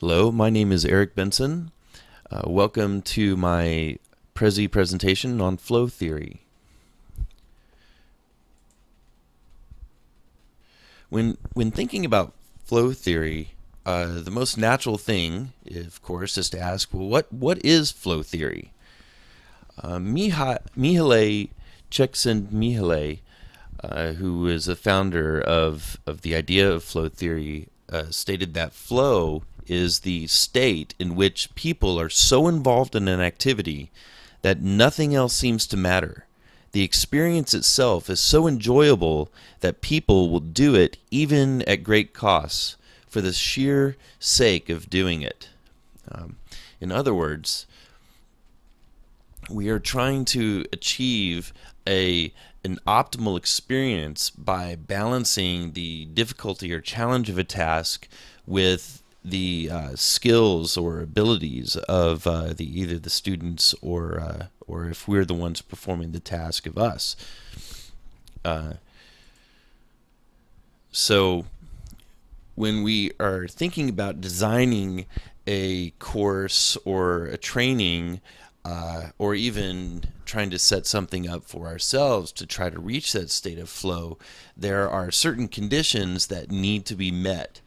Hello, my name is Eric Benson. Welcome to my presentation on flow theory. When thinking about flow theory, the most natural thing, of course, is to ask, well, what is flow theory? Mihaly Csikszentmihalyi, who is a founder of the idea of flow theory, stated that flow is the state in which people are so involved in an activity that nothing else seems to matter. The experience itself is so enjoyable that people will do it even at great costs for the sheer sake of doing it. In other words, we are trying to achieve an optimal experience by balancing the difficulty or challenge of a task with the skills or abilities of either the students or if we're the ones performing the task of us. So when we are thinking about designing a course or a training, or even trying to set something up for ourselves to try to reach that state of flow, there are certain conditions that need to be met.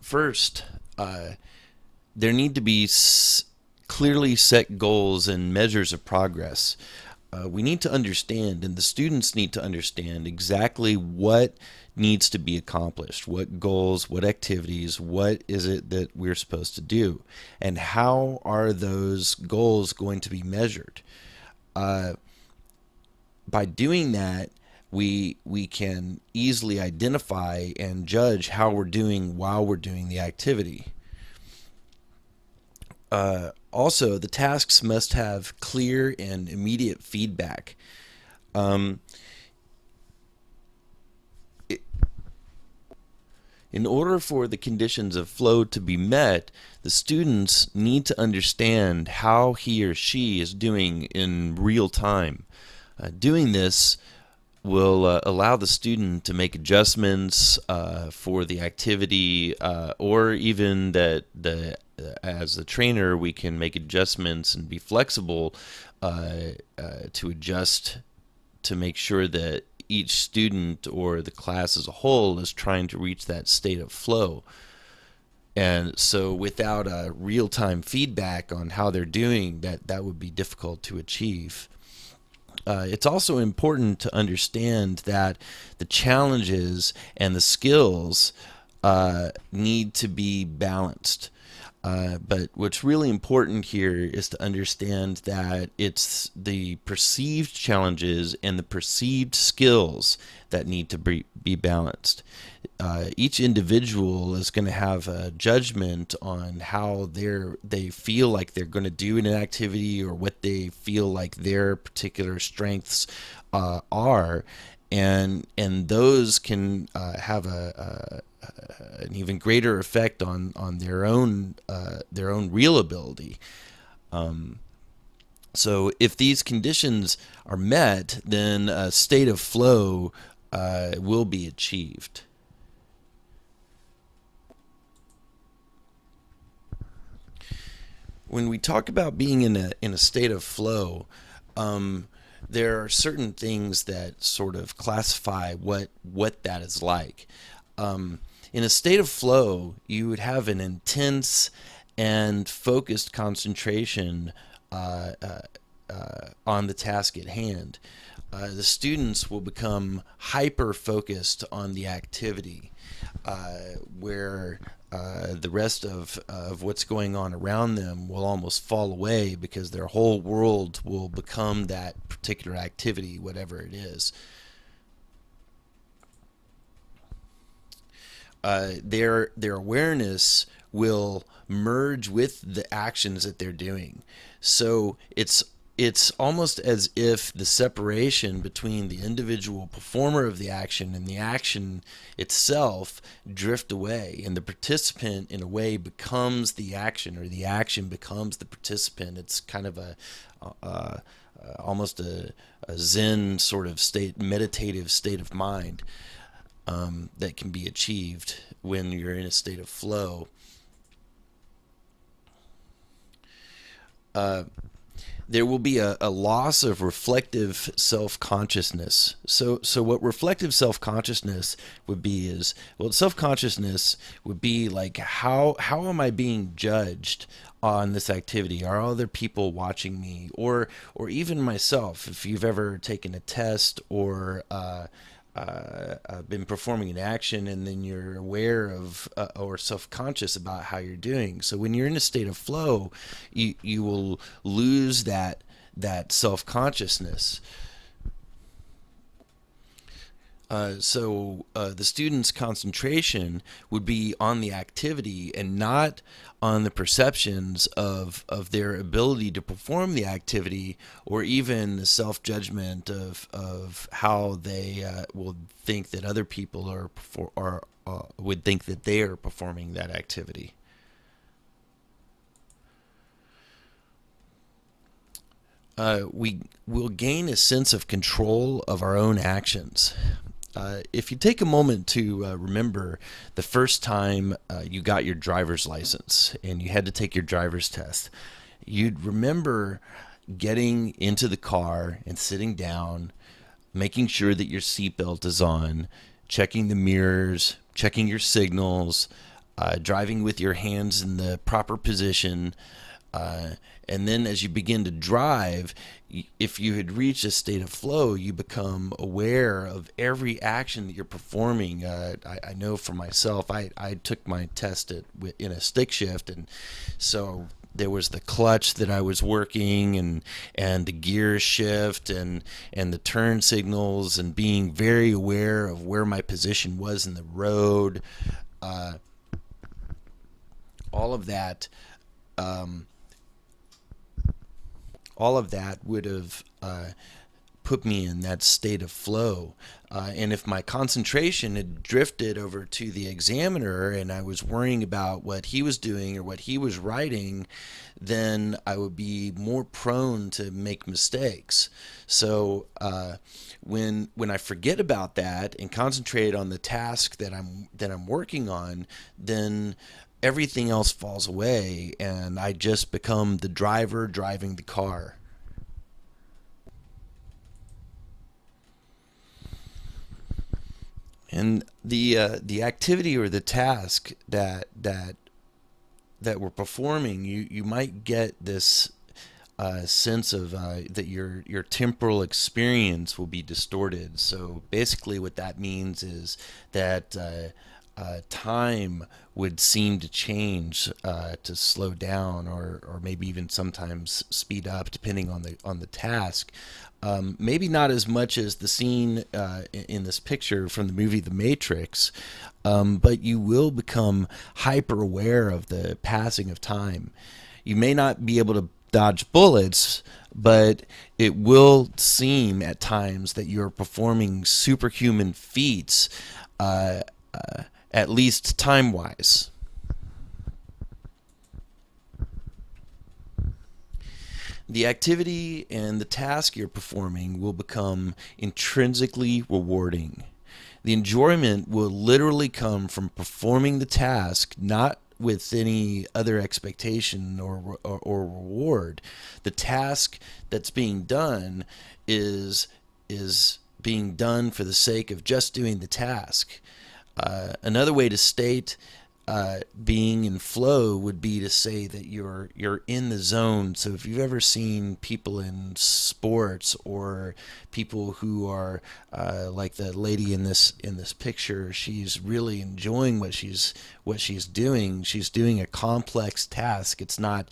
First, there need to be clearly set goals and measures of progress. We need to understand, and the students need to understand exactly what needs to be accomplished, what goals, what activities, what is it that we're supposed to do, and how are those goals going to be measured. By doing that, we can easily identify and judge how we're doing while we're doing the activity. Also, the tasks must have clear and immediate feedback. In order for the conditions of flow to be met, the students need to understand how he or she is doing in real time. Doing this will allow the student to make adjustments for the activity, or even that as the trainer we can make adjustments and be flexible to adjust to make sure that each student or the class as a whole is trying to reach that state of flow. And so without a real-time feedback on how they're doing, that would be difficult to achieve. It's also important to understand that the challenges and the skills need to be balanced. But what's really important here is to understand that it's the perceived challenges and the perceived skills that need to be balanced. Each individual is going to have a judgment on how they feel like they're going to do in an activity, or what they feel like their particular strengths are, and those can have an even greater effect on their own real ability. So if these conditions are met, then a state of flow will be achieved. When we talk about being in a state of flow, there are certain things that sort of classify what that is like. In a state of flow, you would have an intense and focused concentration on the task at hand. The students will become hyper-focused on the activity, where the rest of what's going on around them will almost fall away, because their whole world will become that particular activity, whatever it is. Their awareness will merge with the actions that they're doing. So it's almost as if the separation between the individual performer of the action and the action itself drift away, and the participant in a way becomes the action, or the action becomes the participant. It's kind of almost a Zen sort of meditative state of mind. that can be achieved when you're in a state of flow. Uh, there will be a loss of reflective self-consciousness. So what reflective self-consciousness would be is, well, self-consciousness would be like, how am I being judged on this activity? Are other people watching me, or even myself? If you've ever taken a test or been performing an action, and then you're aware of or self-conscious about how you're doing. So when you're in a state of flow, you will lose that self-consciousness. So the student's concentration would be on the activity and not on the perceptions of their ability to perform the activity, or even the self-judgment of how they will think that other people would think that they are performing that activity. We will gain a sense of control of our own actions. If you take a moment to remember the first time you got your driver's license and you had to take your driver's test, you'd remember getting into the car and sitting down, making sure that your seatbelt is on, checking the mirrors, checking your signals, driving with your hands in the proper position. Uh, and then as you begin to drive, if you had reached a state of flow, you become aware of every action that you're performing. I know for myself, I took my test in a stick shift, and so there was the clutch that I was working, and the gear shift, and the turn signals, and being very aware of where my position was in the road. Uh, all of that. Um, all of that would have put me in that state of flow. And if my concentration had drifted over to the examiner and I was worrying about what he was doing or what he was writing, then I would be more prone to make mistakes. So when I forget about that and concentrate on the task that I'm working on, then everything else falls away, and I just become the driver driving the car. And the activity or the task that we're performing, you might get this sense of that your temporal experience will be distorted. So basically, what that means is that time would seem to change, to slow down, or maybe even sometimes speed up, depending on the task. Maybe not as much as the scene in this picture from the movie The Matrix, but you will become hyper aware of the passing of time. You may not be able to dodge bullets, but it will seem at times that you're performing superhuman feats, uh, at least time wise. The activity and the task you're performing will become intrinsically rewarding. The enjoyment will literally come from performing the task, not with any other expectation or reward. The task that's being done is being done for the sake of just doing the task. Another way to state being in flow would be to say that you're in the zone. So if you've ever seen people in sports, or people who are like the lady in this picture, she's really enjoying what she's doing. She's doing a complex task. It's not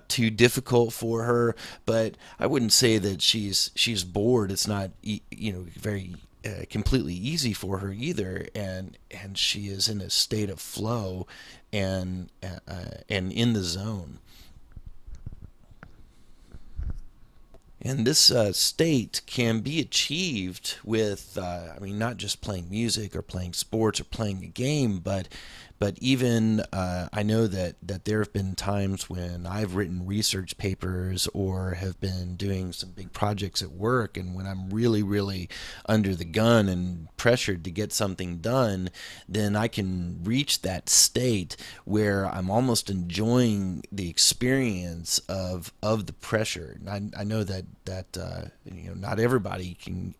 too difficult for her, but I wouldn't say that she's bored. It's not very completely easy for her either, and she is in a state of flow and in the zone. And this state can be achieved with, I mean, not just playing music or playing sports or playing a game, but even I know that there have been times when I've written research papers or have been doing some big projects at work, and when I'm really, really under the gun and pressured to get something done, then I can reach that state where I'm almost enjoying the experience of the pressure. I know that not everybody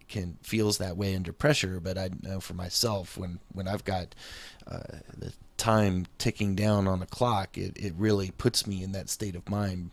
can feels that way under pressure, but I know for myself when I've got the time ticking down on the clock, it really puts me in that state of mind